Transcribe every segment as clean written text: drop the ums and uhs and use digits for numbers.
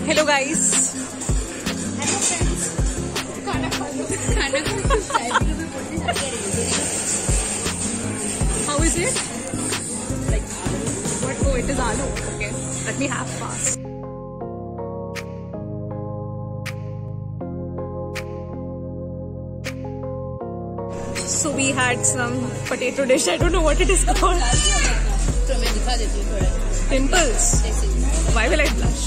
Hello guys. How is it? Like what? Oh, it is aloo. Okay, let me have fast. So we had some potato dish. I don't know what it is called. Pimples. Why will I blush?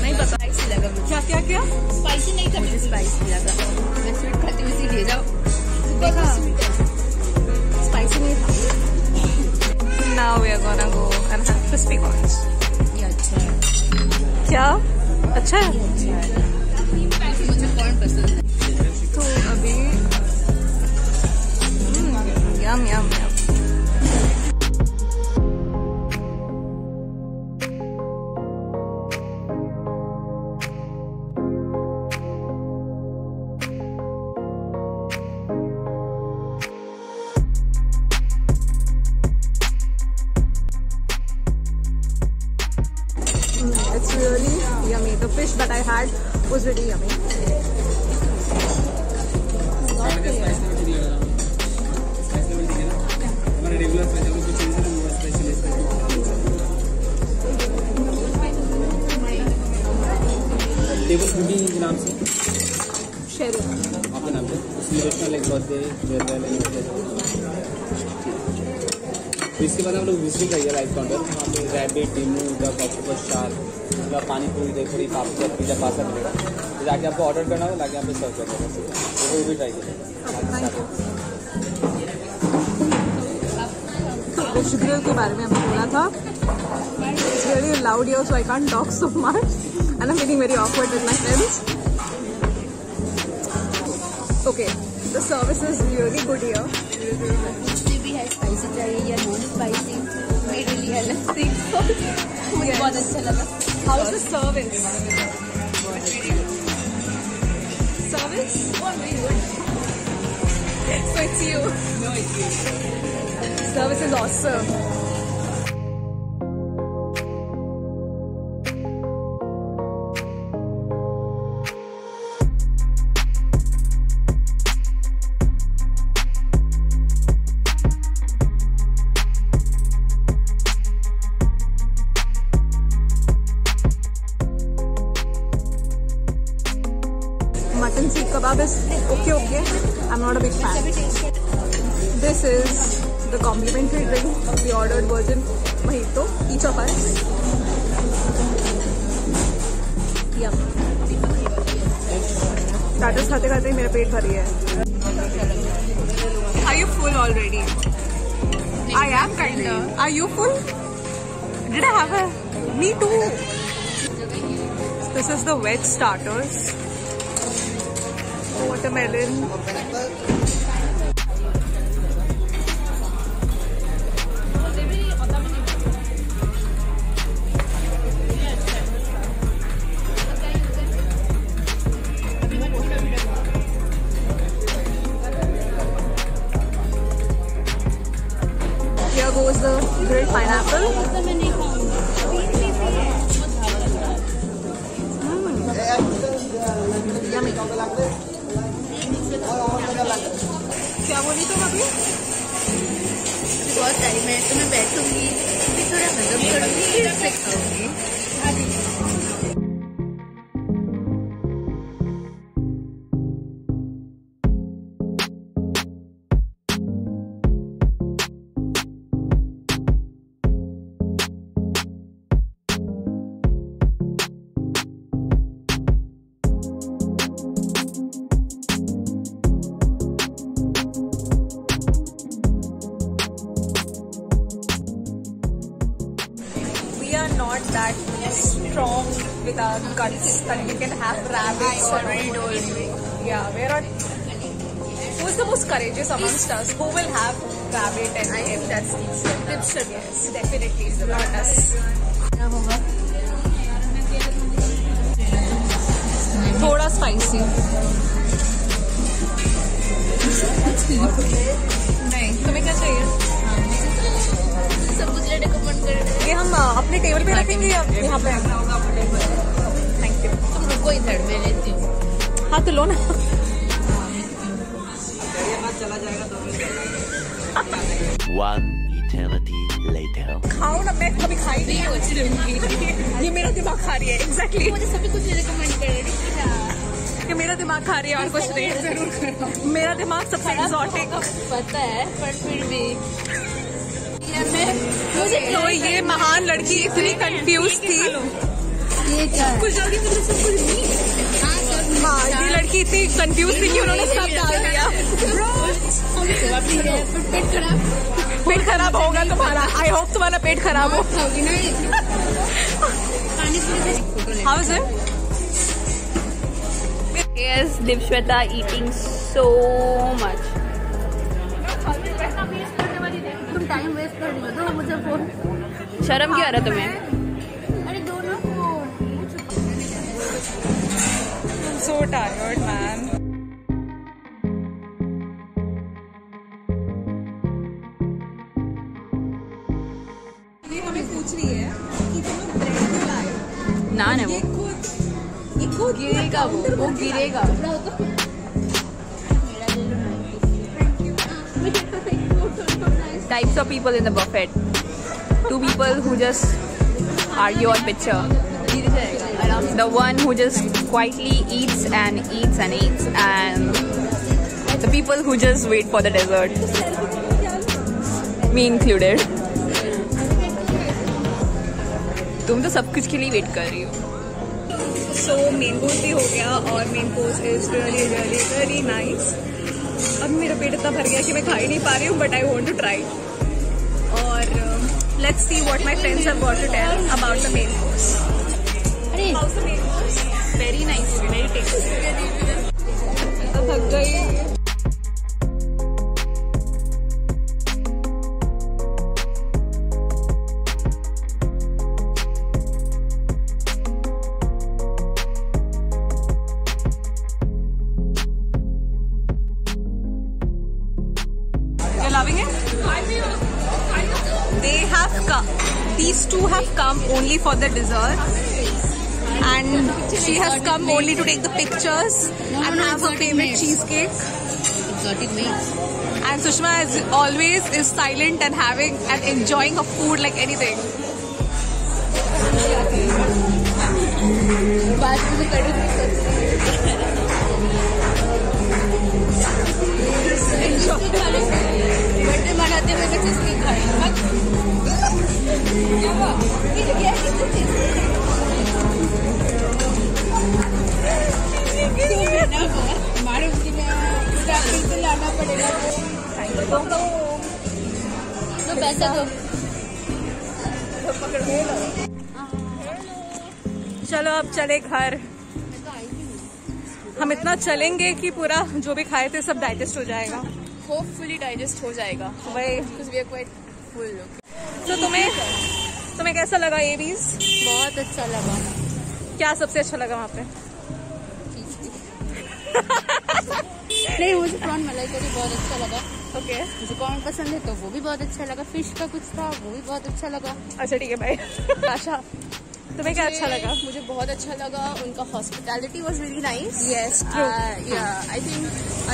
नहीं पता। Spicy लगा मुझे। क्या क्या क्या? Spicy नहीं था, मुझे स्पाइसी लगा। मैं स्वीट खाती हुई ले जाओ। देखा? स्पाइसी नहीं था। Now we are gonna go and have crispy corns. ये अच्छा है। क्या? अच्छा है? मुझे कॉर्न पसंद है। तो अभी यम यम यम। It's really yummy. The fish that I had was really yummy. Table foodie के नाम से शेरू आपके नाम से उसमें रेस्टोरेंट लाइक बर्थडे तो इसके बाद हम लोग विजिटिंग करिए राइस काउंटर। वहाँ पे रैबिट, डिमू, डक, ऑक्टोपस, शार्क, मतलब पानी पूरी, देखो पापड़, पिज़्ज़ा, पास्ता मिलेगा। तो जाके आपको ऑर्डर करना हो, लाके यहाँ पे सर्व कर देगा। तो वो भी ट्राई करें। तो फिश ग्रिल के बारे में हमने बोला था। It's really loud here, so I can't talk so much, and I'm feeling very awkward with my friends. Okay, the service is really good here. भी है स्पाइसी चाहिए या नॉन स्पाइसी, मेरे लिए अलग से मुझे बहुत अच्छा लगा। How is the service? Service? Oh, very good. So it's you. No, it's you. Service is awesome. Mutton seekh kebab is okay. I'm not a big fan. This is the complimentary drink. We ordered virgin mojito, each of us. Yum. Starters खाते खाते मेरा पेट भरी है. Are you full already? I am kinda. Are you full? Did I have a? Me too. This is the veg starters. Watermelon. Here goes the grilled pineapple. Yummy. क्या बोली तुम अभी? बहुत टाइम है, तो मैं बैठूंगी, फिर थोड़ा हजम करूंगी, फिर से खाऊंगी। Not that strong with our guts that we can have rabbits. I already told you. Yeah, we're not. Who's the most courageous amongst us? Who will have rabbit? And I think that's Tipster. Yes, definitely, not us. क्या होगा? थोड़ा spicy. नहीं, तुम्हें क्या चाहिए? सब कुछ रेकोमेंड कर अपने टेबल पे रखेंगे या यहाँ पे? Thank you. तुम रुको इधर, मैं लेती हूँ। हाँ तो लो ना। One eternity later. खाओ ना, मैं कभी खाई नहीं है। ये मेरा दिमाग खा रही है। एग्जैक्टली मुझे सभी कुछ रिकमेंड कर रहे हैं। ये मेरा दिमाग खा रही है और कुछ नहीं। जरूर करो। मेरा दिमाग सबसे एक्सोटिक पता है, पर फिर भी तो ये महान लड़की इतनी कंफ्यूज थी। ये क्या है? कुछ जल्दी मुझे सब कुछ नहीं। हाँ, ये लड़की इतनी कंफ्यूज थी कि उन्होंने सब डाल दिया। पेट खराब होगा तुम्हारा। आई होप तुम्हारा पेट खराब हो। How is it? Yes, Dipshweta eating so much. तुम टाइम वेस्ट कर रही हो, दो मुझे फोन। शर्म क्यों आ रहा तुम्हें? अरे दो ना फोन। So tired, man. ये हमें पूछ रही है कि तुम ब्रेड क्यों लाए? ना ना, ये खुद गिरेगा, वो गिरेगा। Types of people in the buffet. Two people who just argue on picture. The one who just quietly eats and eats and eats, and the people who just wait for the dessert. Me included. तुम तो सब कुछ के लिए wait कर रही हो। So main course भी हो गया और main course is really really very nice. अब मेरा पेट इतना भर गया कि मैं खा ही नहीं पा रही हूँ, but I want to try. और let's see what my friends have got to tell about the main course. How's the main course? Very nice, very tasty. थक गई। Loving it? They have come. These two have come only for the dessert, and she has come only to take the pictures and have her favorite cheesecake. Exotic meats. And Sushma as always is silent and having and enjoying her food like anything. बाद में कड़ी birthday मनाते हुए मैं चीज नहीं खाई। हमारे उसी में तो लाना पड़ेगा। तो पैसा दो। चलो अब चले घर। हम इतना चलेंगे कि पूरा जो भी खाए थे सब डाइजेस्ट हो जाएगा। होपफुली डाइजेस्ट हो जाएगा। वही। Because we are quite full. तो तुम्हें कैसा लगा एबीज? बहुत अच्छा लगा। क्या सबसे अच्छा लगा वहाँ पे? नहीं, मुझे प्रॉन मलाई करी बहुत अच्छा लगा। ओके। मुझे कॉर्न पसंद है तो वो भी बहुत अच्छा लगा। फिश का कुछ था वो भी बहुत अच्छा लगा। अच्छा ठीक है भाई। आशा तुम्हें क्या अच्छा लगा? मुझे बहुत अच्छा लगा। उनका hospitality was really nice. Yes, true. Yeah, I think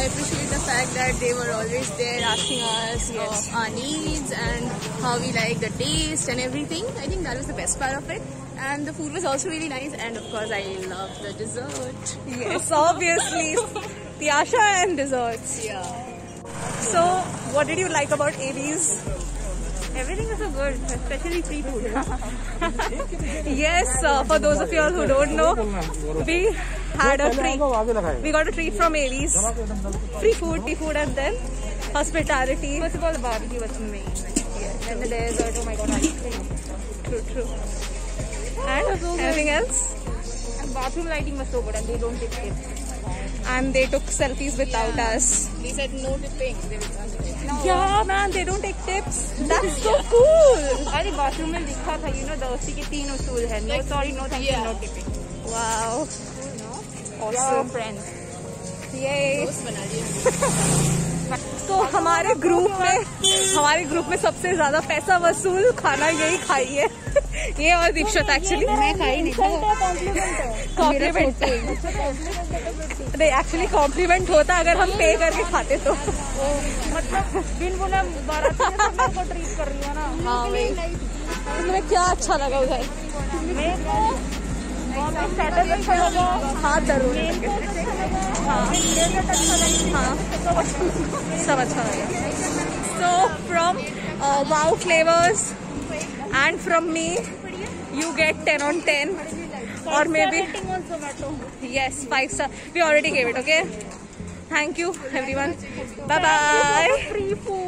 I appreciate the fact that they were always there asking us Yes. of our needs and how we like the taste and everything. I think that was the best part of it. And the food was also really nice, and of course I love the dessert. Yes, obviously. Tiasha and desserts. Yeah. So, what did you like about AB's? Everything was so good, especially free food. Yes, for those of you all who don't know, we had a treat. We got a treat from AB's. Free food, and then hospitality. First of all, the barbecue was amazing. Yes, and the dessert. Oh my god, ice cream. True. And anything else? And bathroom lighting was so good, and they don't take tips. And they took selfies without us. They said no tipping. They will Yeah, man, they don't take tips. That's so cool. अरे bathroom में लिखा था, you know, the उसी के 3 उसूल है. No sorry, no thank you, no tipping. Wow. Awesome. Awesome. Friends. Yay. दोस्त बना लिए. तो हमारे ग्रुप में सबसे ज्यादा पैसा वसूल खाना यही खाई है ये और दीक्षित एक्चुअली मैं खाई नहीं कॉम्प्लीमेंट नहीं, एक्चुअली कॉम्प्लीमेंट होता अगर हम पे करके खाते तो। मतलब बिन बोले बाराती को ट्रीट कर रही हो ना। हाँ वही। तुम्हें क्या अच्छा लगा उधर? हाथ दर्द हाँ सब अच्छा लगा। So from Wow Flavors and from me you get 10 on 10 or maybe yes 5 star. We already gave it. Okay, thank you everyone. Bye bye. Free food.